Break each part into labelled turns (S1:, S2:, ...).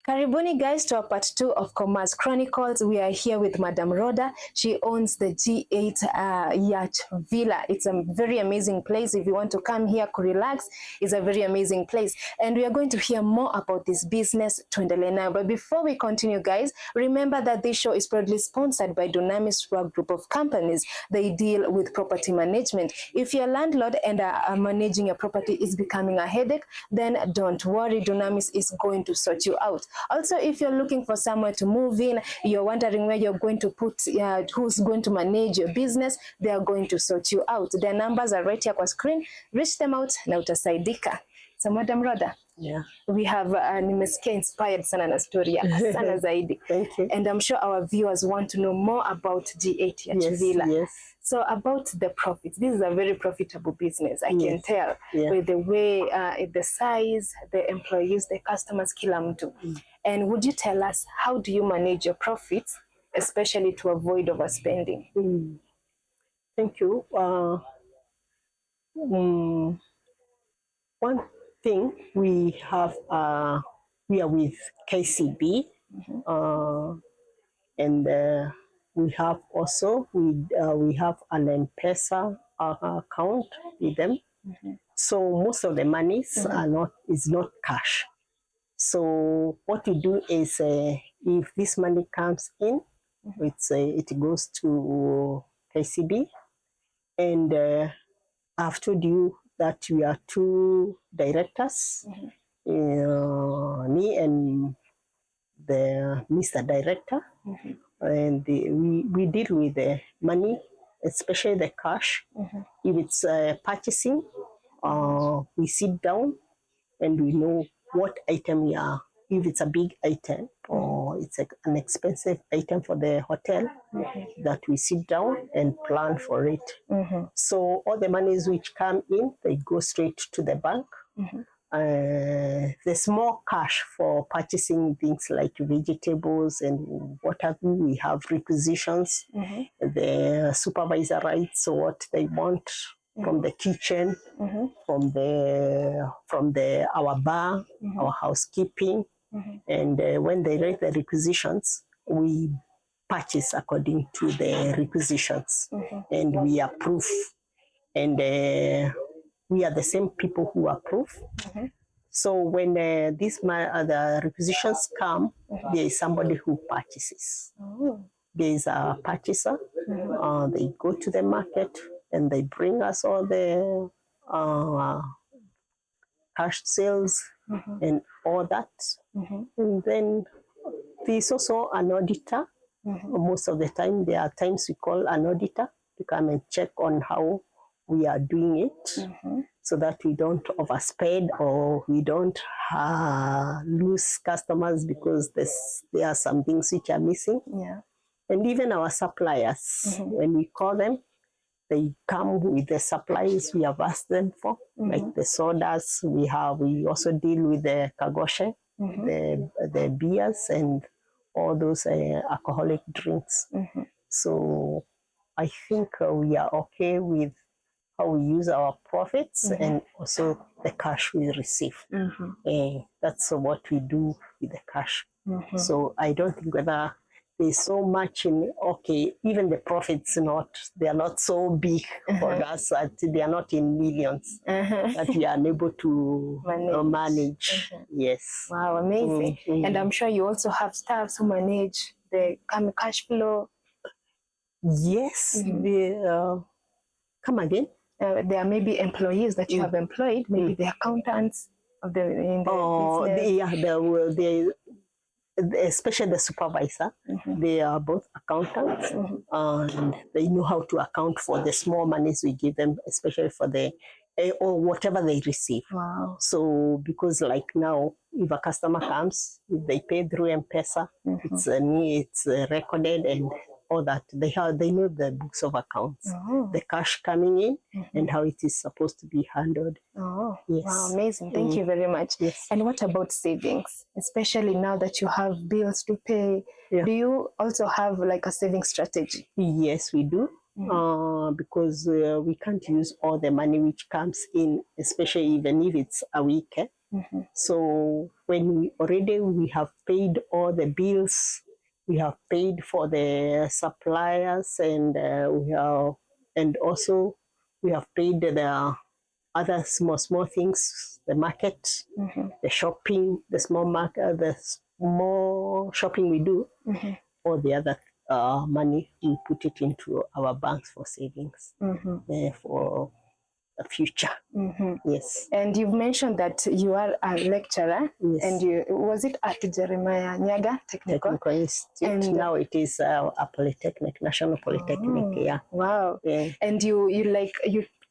S1: Karibuni guys to our part 2 of Commerce Chronicles. We are here with Madam Rhoda. She owns the G8 Yacht Villa. It's a very amazing place. If you want to come here to relax, it's a very amazing place. And we are going to hear more about this business tuendelee now. But before we continue, guys, remember that this show is proudly sponsored by Dunamis Group of Companies. They deal with property management. If your landlord and managing your property is becoming a headache, then don't worry. Dunamis is going to sort you out. Also, if you're looking for somewhere to move in, you're wondering where you're going to put, who's going to manage your business, they are going to sort you out. Their numbers are right here on screen. Reach them out na utasaidika. So, Madam Rhoda, we have nimesikia inspired sana na story yako sana zaidi.
S2: Thank you.
S1: And I'm sure our viewers want to know more about G8 Yacht Villa.
S2: Yes.
S1: So about the profits, this is a very profitable business, I can tell, with the way, the size, the employees, the customers, kila mtu. And would you tell us, how do you manage your profits, especially to avoid overspending?
S2: Thank you. One thing, we have, we are with KCB, and we have also, we have an M-Pesa account with them. So most of the monies is not cash. So what we do is, if this money comes in, it goes to KCB, and I've told you that we are two directors, me and the Mr. Director, and we deal with the money, especially the cash. If it's purchasing, we sit down and we know what item we are. If it's a big item or it's an expensive item for the hotel, that we sit down and plan for it. So all the monies which come in, they go straight to the bank. There's more cash for purchasing things like vegetables and what have you. We have requisitions, the supervisor writes what they want from the kitchen, from our bar, our housekeeping, and when they write the requisitions, we purchase according to the requisitions, and we approve, and we are the same people who approve. So when the requisitions come, there is somebody who purchases. There is a purchaser. They go to the market and they bring us all the cash sales and all that. And then there's also an auditor. Most of the time, there are times we call an auditor to come and check on how we are doing it, so that we don't overspend or we don't lose customers because there are some things which are missing. And even our suppliers, when we call them, they come with the supplies we have asked them for, like the sodas. We also deal with the kagoshe, the beers and all those alcoholic drinks. So I think we are okay with how we use our profits and also the cash we receive. That's what we do with the cash. So I don't think whether there's so much in, even the profits they are not so big for us, they are not in millions that we are able to manage. Yes.
S1: Wow, amazing. And I'm sure you also have staff who manage the cash flow.
S2: Yes. Come again?
S1: There are maybe employees that you have employed, maybe the accountants of business.
S2: Especially the supervisor, they are both accountants, and they know how to account for the small monies we give them, especially for the or whatever they receive.
S1: Wow.
S2: So because like now, if a customer comes, if they pay through M-Pesa, it's recorded and all that. They know the books of accounts, the cash coming in and how it is supposed to be handled. Yes.
S1: Wow, amazing. Thank you very much.
S2: Yes.
S1: And what about savings? Especially now that you have bills to pay, do you also have like a saving strategy?
S2: Yes, we do. Because we can't use all the money which comes in, especially even if it's a week. So when we have paid all the bills, we have paid for the suppliers, and also we have paid the other small things, the market, the shopping, the small shopping we do, all the other money we put it into our banks for savings, for the future. Yes.
S1: And you've mentioned that you are a lecturer.
S2: Yes.
S1: And was it at Jeremiah Nyaga Technical
S2: Institute? And now it is a polytechnic, National Polytechnic. Yeah.
S1: Wow.
S2: Yeah.
S1: And you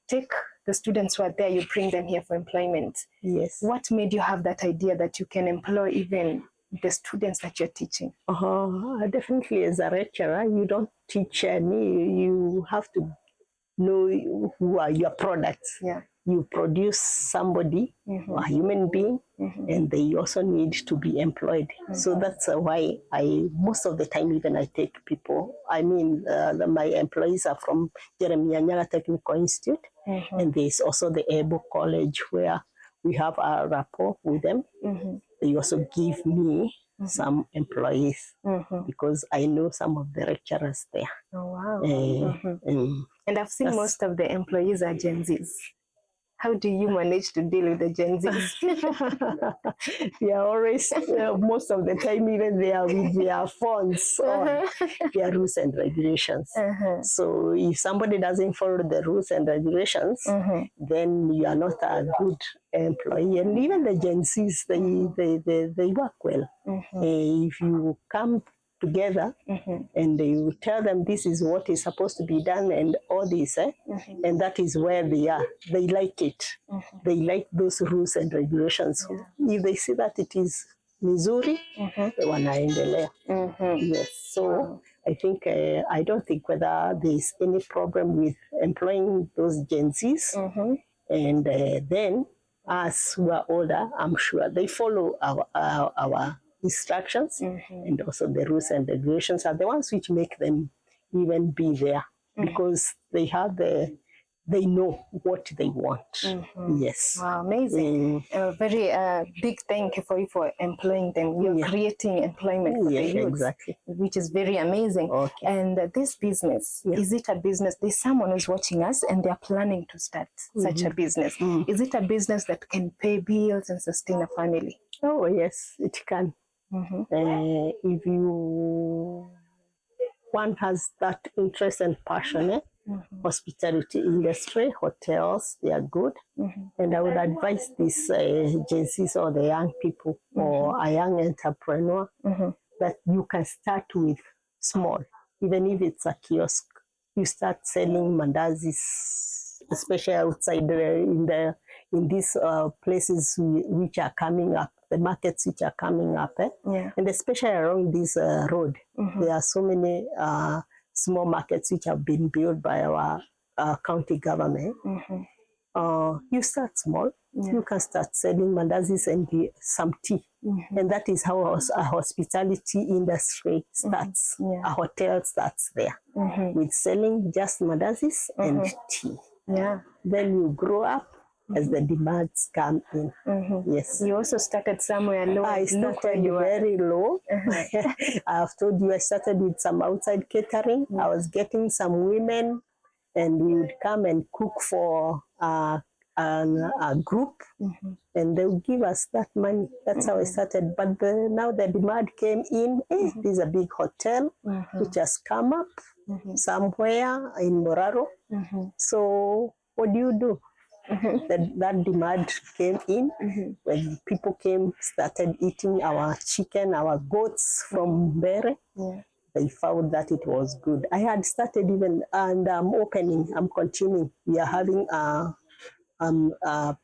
S1: take the students who are there, you bring them here for employment.
S2: Yes.
S1: What made you have that idea that you can employ even the students that you're teaching?
S2: Definitely, as a lecturer, you don't teach any. You have to know who are your products.
S1: Yeah.
S2: You produce somebody, a human being, and they also need to be employed. So that's why most of the time, even I take people, my employees are from Jeremiah Nyaga Technical Institute, and there's also the Able College where we have a rapport with them. They also give me some employees because I know some of the lecturers there.
S1: Oh, wow. And I've seen most of the employees are Gen Zs. How do you manage to deal with the Gen Zs?
S2: They are always, most of the time, even they are with their phones on their rules and regulations. So if somebody doesn't follow the rules and regulations, then you are not a good employee. And even the Gen Zs, they work well. If you come together and you tell them this is what is supposed to be done and all this, and that is where they are. They like it. They like those rules and regulations. If they see that it is Missouri, they wanaendelea. Yes. So I think I don't think whether there is any problem with employing those Gen Zs. And then us who are older, I'm sure they follow our instructions, and also the rules and regulations are the ones which make them even be there, because they know what they want. Yes.
S1: Wow, amazing. Very big thank you for employing them. You're creating employment for the youth,
S2: exactly,
S1: which is very amazing.
S2: Okay.
S1: And this business, is it a business? There's someone who's watching us and they're planning to start such a business. Is it a business that can pay bills and sustain a family?
S2: Oh, yes, it can. If one has that interest and passion, hospitality industry, hotels, they are good. And I would advise these agencies or the young people or a young entrepreneur that you can start with small, even if it's a kiosk. You start selling mandazis, especially outside in these places which are coming up, the markets which are coming up, and especially along this road. There are so many small markets which have been built by our county government. You start small. You can start selling mandazis and some tea. And that is how a hospitality industry starts. A hotel starts there with selling just mandazis and tea. Then you grow up as the demands come in. Yes.
S1: You also started somewhere low.
S2: I started very low. I've told you I started with some outside catering. I was getting some women, and we would come and cook for a group, and they would give us that money. That's how I started. But now the demand came in. There's a big hotel which has come up somewhere in Moraro. So what do? That demand came in when people started eating our chicken, our goats from Bere. They found that it was good. I had started and I'm continuing. We are having a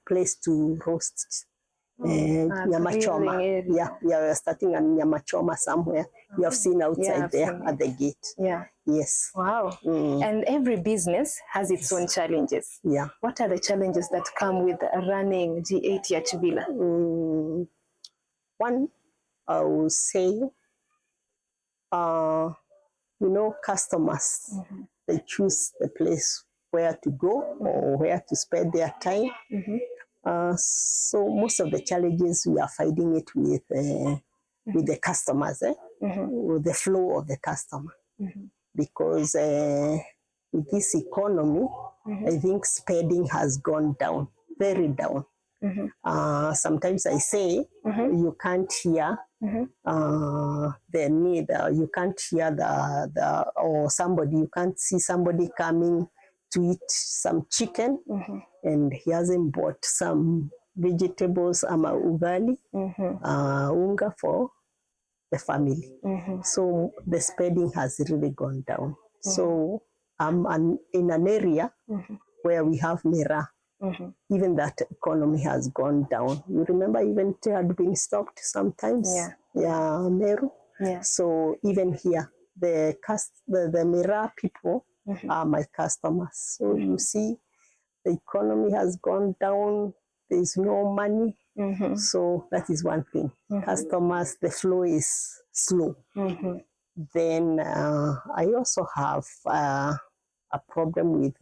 S2: place to roast nyama choma. We are starting a nyama choma somewhere. You have seen outside there at the gate. Yes.
S1: Wow. And every business has its own challenges. What are the challenges that come with running G8 Yachvila?
S2: One, I will say, customers, they choose the place where to go or where to spend their time. So most of the challenges we are fighting it with the customers, with the flow of the customer, because with this economy, I think spending has gone down, very down. Sometimes I say you can't hear the need, you can't hear or somebody, you can't see somebody coming to eat some chicken and he hasn't bought some vegetables, ugali, unga for the family. So the spending has really gone down. So I'm in an area where we have Mira. Even that economy has gone down. You remember even it had been stopped sometimes. Yeah, Meru. Yeah. So even here, the Mira people are my customers. So you see, the economy has gone down. There is no money. So that is one thing. Customers, the flow is slow. Then I also have a problem with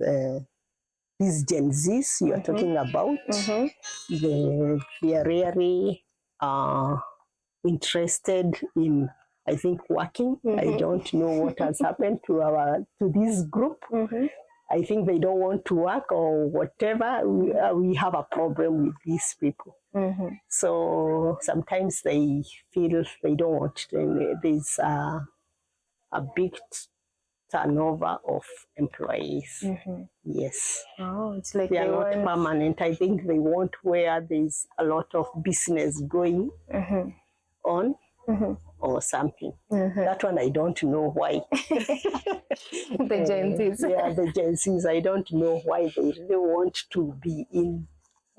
S2: these Gen Zs you are talking about. They are really interested in, I think, working. I don't know what has happened to this group. I think they don't want to work or whatever. We have a problem with these people. So sometimes they feel they don't want to. There's a big turnover of employees. Yes.
S1: Oh, it's like
S2: they are not permanent. I think they want where there's a lot of business going on or something. That one I don't know why.
S1: The Gen Zs.
S2: Yeah, the Gen Zs. I don't know why they really want to be in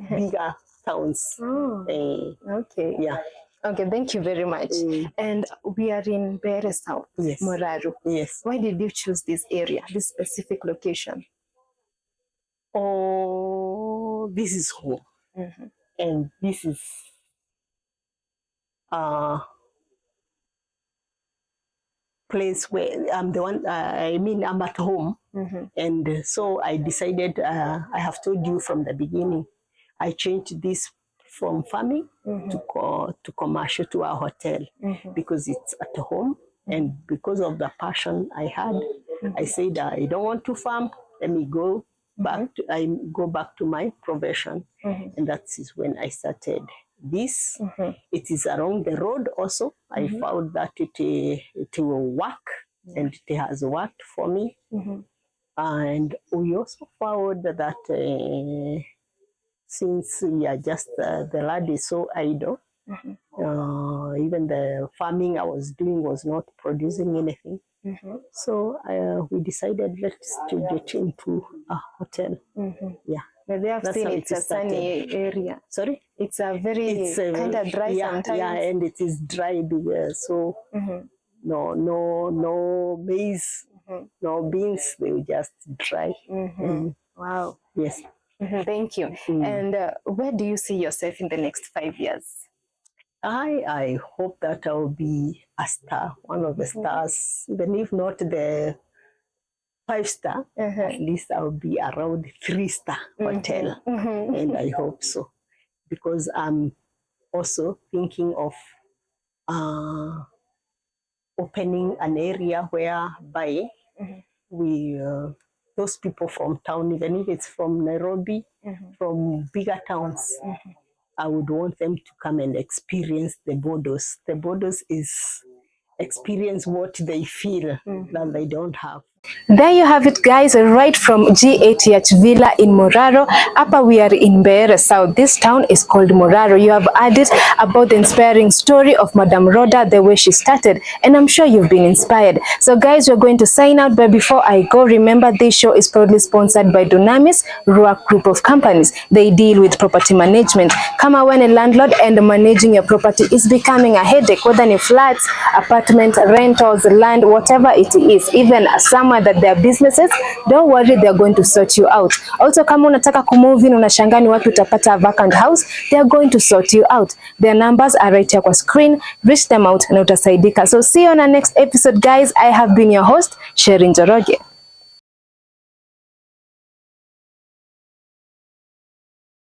S2: bigger towns.
S1: Okay.
S2: Yeah.
S1: Okay, thank you very much. And we are in Bere South, Moraru.
S2: Yes.
S1: Why did you choose this area, this specific location?
S2: Oh, this is home. And this is place where I'm the one, I'm at home. And so I decided, I have told you from the beginning, I changed this from farming to commercial to a hotel because it's at home. And because of the passion I had, I said, I don't want to farm. Let me go back to my profession. And that is when I started this. It is along the road also. I found that it will work, and it has worked for me. And we also found that since we are just the lad is so idle, even the farming I was doing was not producing anything. So we decided let's change it into a hotel. Yeah.
S1: But they have seen it's a sunny area.
S2: Sorry?
S1: It's a very kind of dry sometimes.
S2: Yeah, and it is dry so no maize, no beans, they were just dry.
S1: Wow.
S2: Yes.
S1: Thank you. And where do you see yourself in the next 5 years?
S2: I hope that I will be a star, one of the stars, even if not the 5-star, at least I'll be around 3-star hotel. And I hope so, because I'm also thinking of opening an area whereby those people from town, even if it's from Nairobi, from bigger towns, I would want them to come and experience the Bodos. The Bodos is experience what they feel that they don't have.
S1: There you have it, guys, right from GHH Villa in Moraro. Upper we are in Bere South. This town is called Moraro. You have heard it about the inspiring story of Madam Rhoda, the way she started, and I'm sure you've been inspired. So guys, we're going to sign out, but before I go, remember this show is proudly sponsored by Dunamis Ruach Group of Companies. They deal with property management. Kama when a landlord and managing your property is becoming a headache, whether in flats, apartments, rentals, land, whatever it is, even somewhere that their businesses, don't worry, they're going to sort you out. Also, kama unataka kumove in, unashangaa ni wapi utapata a vacant house, they're going to sort you out. Their numbers are right here kwa screen. Reach them out na utasaidika. So see you on our next episode, guys. I have been your host, Sherin Njoroge.